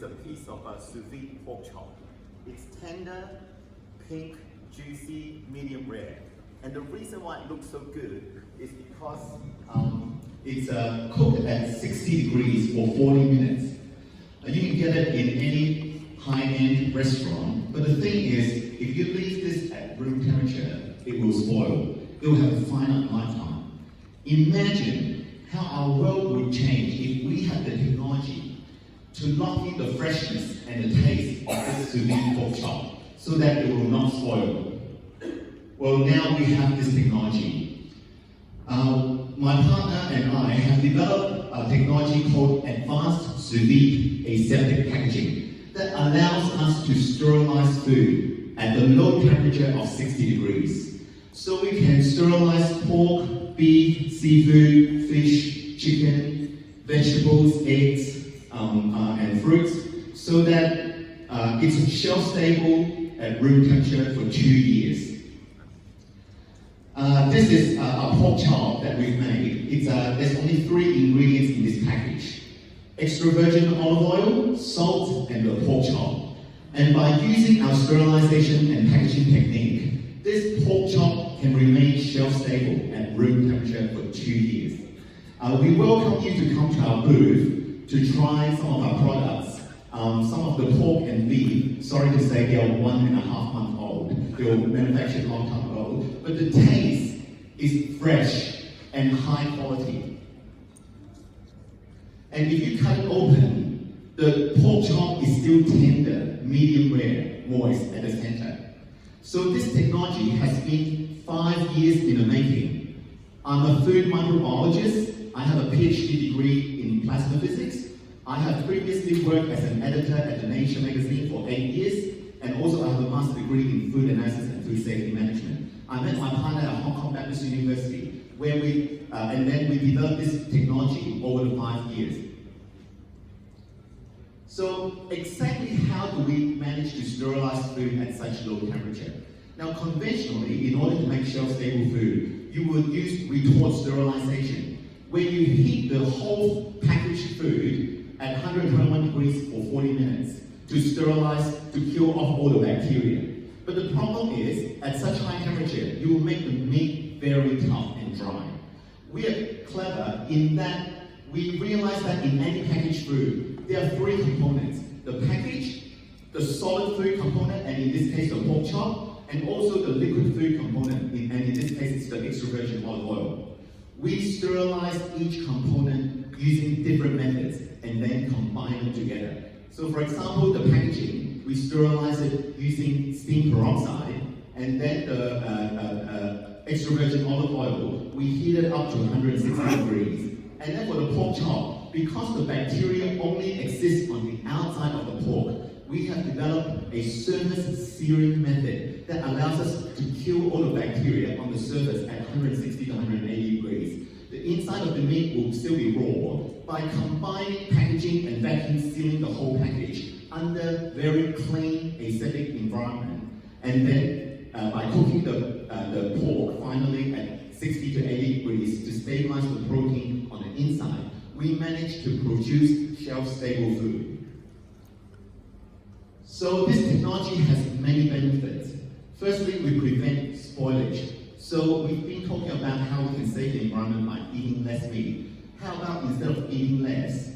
is a piece of sous-vide pork chop. It's tender, pink, juicy, medium rare. And the reason why it looks so good is because it's cooked at 60 degrees for 40 minutes. You can get it in any high-end restaurant, but the thing is, if you leave this at room temperature, it will spoil. It will have a finite lifetime. Imagine how our world would change if we had the technology to lock in the freshness and the taste of this sous-vide pork chop so that it will not spoil. Well, now we have this technology. My partner and I have developed a technology called advanced sous-vide aseptic packaging that allows us to sterilize food at the low temperature of 60 degrees. So we can sterilize pork, beef, seafood, fish, chicken, vegetables, eggs, and fruits, so that it's shelf stable at room temperature for 2 years. This is a pork chop that we've made. There's only 3 ingredients in this package: extra virgin olive oil, salt, and the pork chop. And by using our sterilization and packaging technique, this pork chop can remain shelf stable at room temperature for 2 years. We welcome you to come to our booth to try some of our products. Some of the pork and beef, sorry to say, they are 1.5 months old. They were manufactured a long time ago, but the taste is fresh and high quality. And if you cut it open, the pork chop is still tender, medium rare, moist at the center. So this technology has been 5 years in the making. I'm a food microbiologist. I have a PhD degree in plasma physics. I have previously worked as an editor at the Nature magazine for 8 years, and also I have a master's degree in food analysis and food safety management. I met my partner at Hong Kong Baptist University, where we developed this technology over the 5 years. So exactly how do we manage to sterilize food at such low temperature? Now conventionally, in order to make shelf-stable food, you would use retort sterilization, where you heat the whole packaged food at 121 degrees for 40 minutes to sterilize, to kill off all the bacteria. But the problem is, at such high temperature, you will make the meat very tough and dry. We are clever in that we realize that in any packaged food, there are 3 components: the package, the solid food component, and in this case the pork chop, and also the liquid food component, and in this case it's the extra virgin olive oil. We sterilize each component using different methods and then combine them together. So for example, the packaging, we sterilize it using steam peroxide, and then the extra virgin olive oil, we heat it up to 160 degrees. And then for the pork chop, because the bacteria only exist on the outside of the pork, we have developed a surface searing method that allows us to kill all the bacteria on the surface at 160 to 180 degrees. The inside of the meat will still be raw. By combining packaging and vacuum sealing the whole package under very clean aseptic environment, and then by cooking the pork finally at 60 to 80 degrees to stabilize the protein on the inside, we managed to produce shelf-stable food. So this technology has many benefits. Firstly, we prevent spoilage. So we've been talking about how we can save the environment by eating less meat. How about instead of eating less,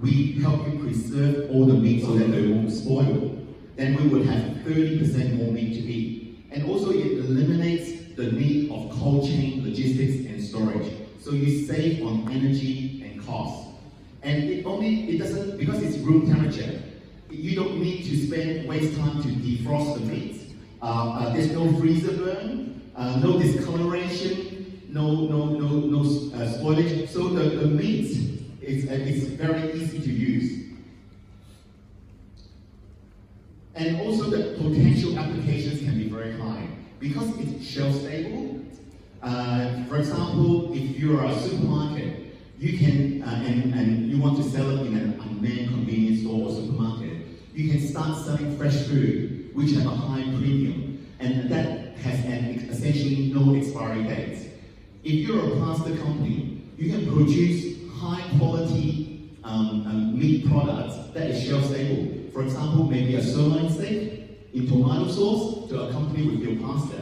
we help you preserve all the meat so that they won't spoil? Then we would have 30% more meat to eat. And also it eliminates the need of cold chain logistics and storage. So you save on energy and cost. And it doesn't, because it's room temperature, you don't need to waste time to defrost the meat. There's no freezer burn, no discoloration, no spoilage. So the meat is very easy to use. And also the potential applications can be very high. Because it's shelf stable, for example, if you're a supermarket, you can, and you want to sell it in an unmanned convenience store or supermarket, you can start selling fresh food, which have a high premium, and that has essentially no expiry date. If you're a plastic company, you can produce high quality meat products that is shelf stable. For example, maybe a sirloin steak in tomato sauce to accompany with your pasta.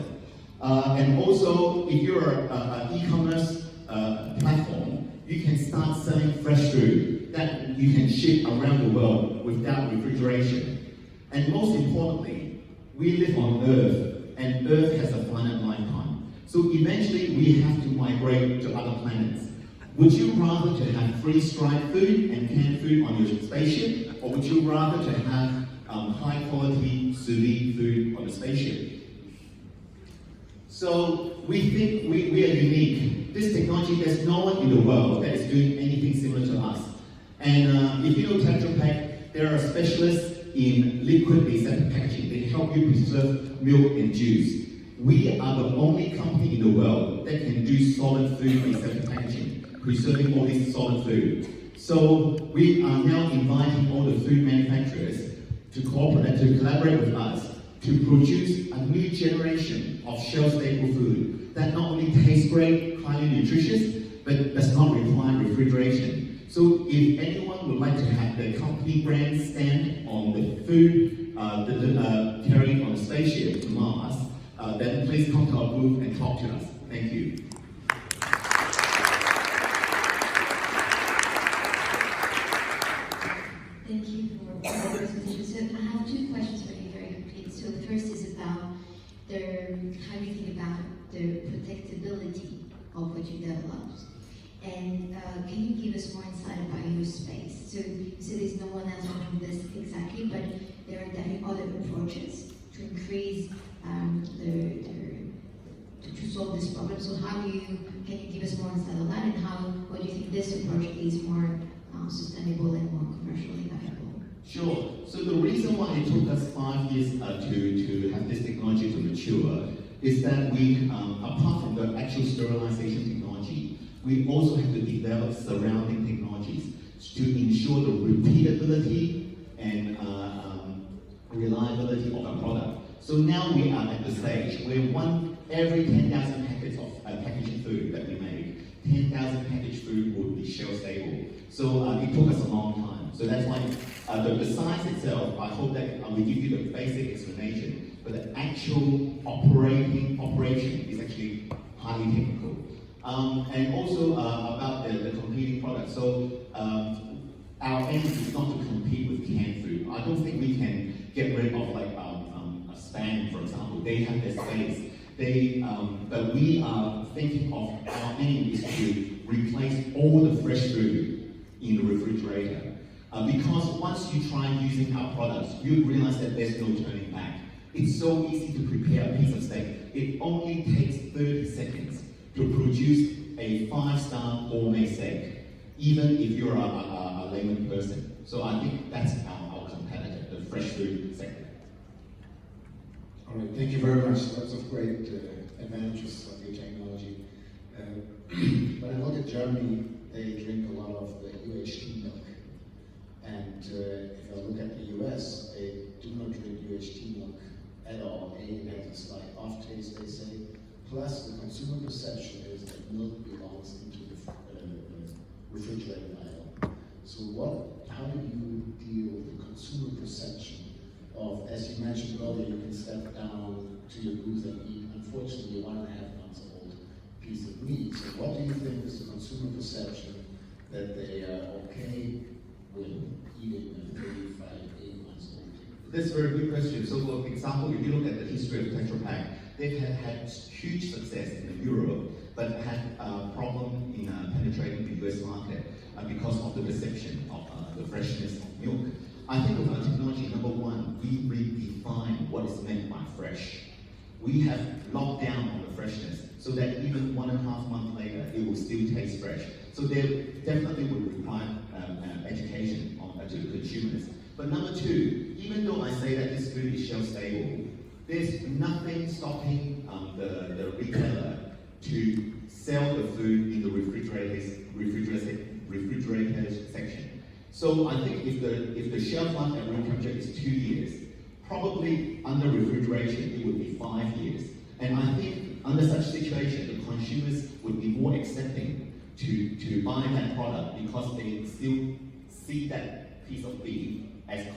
And also, if you're an e-commerce platform, you can start selling fresh food that you can ship around the world without refrigeration. And most importantly, we live on Earth, and Earth has a finite lifetime. So eventually, we have to migrate to other planets. Would you rather to have freeze-dried food and canned food on your spaceship, or would you rather to have high-quality sous-vide food on the spaceship? So we think we are unique. This technology, there's no one in the world that is doing anything similar to us. And if you know Tetra Pak, there are specialists in liquid aseptic packaging. They help you preserve milk and juice. We are the only company in the world that can do solid food aseptic packaging, preserving all this solid food. So we are now inviting all the food manufacturers to cooperate, to collaborate with us to produce a new generation of shelf-stable food that not only tastes great, highly nutritious, but does not require refrigeration. So if anyone would like to have their company brand stand on the food carried on the spaceship to Mars, then please come to our booth and talk to us. Thank you. Thank you for the presentation. So I have two questions for you, very quickly. So the first is about how you think about the protectability of what you developed. And can you give us more insight about your space? So you said there's no one else doing this exactly, but there are definitely other approaches to increase to solve this problem. So can you give us more insight on that, and what do you think this approach is more sustainable and more commercially viable? Sure. So the reason why it took us 5 years to have this technology to mature is that we, apart from the actual sterilization technology, we also have to develop surrounding technologies to ensure the repeatability and reliability of our product. So now we are at the stage where every 10,000 packets of packaging food that we make, 10,000 packaged food would be shelf stable. So it took us a long time. So that's why the science itself, I hope that we give you the basic explanation, but the actual operation is actually highly technical. And also about the competing products. So our aim is not to compete with canned food. I don't think we can get rid of like a Spam, for example. They have their space. But we are thinking of our aim is to replace all the fresh food in the refrigerator. Because once you try using our products, you realize that there's no turning back. It's so easy to prepare a piece of steak. It only takes 30 seconds to produce a 5-star gourmet steak, even if you're a layman person. So I think that's our competitor, the fresh food sector. All right, thank you very much. Lots of great advantages of your technology. When I look at Germany, they drink a lot of the UHT milk. And if I look at the US, they do not drink UHT milk at all. It has a slight off taste, they say. Plus, the consumer perception is that milk belongs into the refrigerated aisle. So how do you deal with the consumer perception of, as you mentioned earlier, you can step down to your booth and eat, unfortunately, a 1.5 months old piece of meat. So what do you think is the consumer perception that they are okay with eating a 35, 8 months old? That's a very good question. So for example, if you look at the history of Tetra Pak, they've had huge success in Europe, but had a problem in penetrating the US market because of the perception of the freshness of milk. I think with our technology, number one, we redefine what is meant by fresh. We have locked down on the freshness so that even 1.5 months later, it will still taste fresh. So there definitely would require education to the consumers. But number two, even though I say that this food is shelf stable, there's nothing stopping the retailer to sell the food in the refrigerated section. So I think if the shelf life at room temperature is 2 years, probably under refrigeration it would be 5 years. And I think under such situation, the consumers would be more accepting to buy that product because they still see that piece of beef as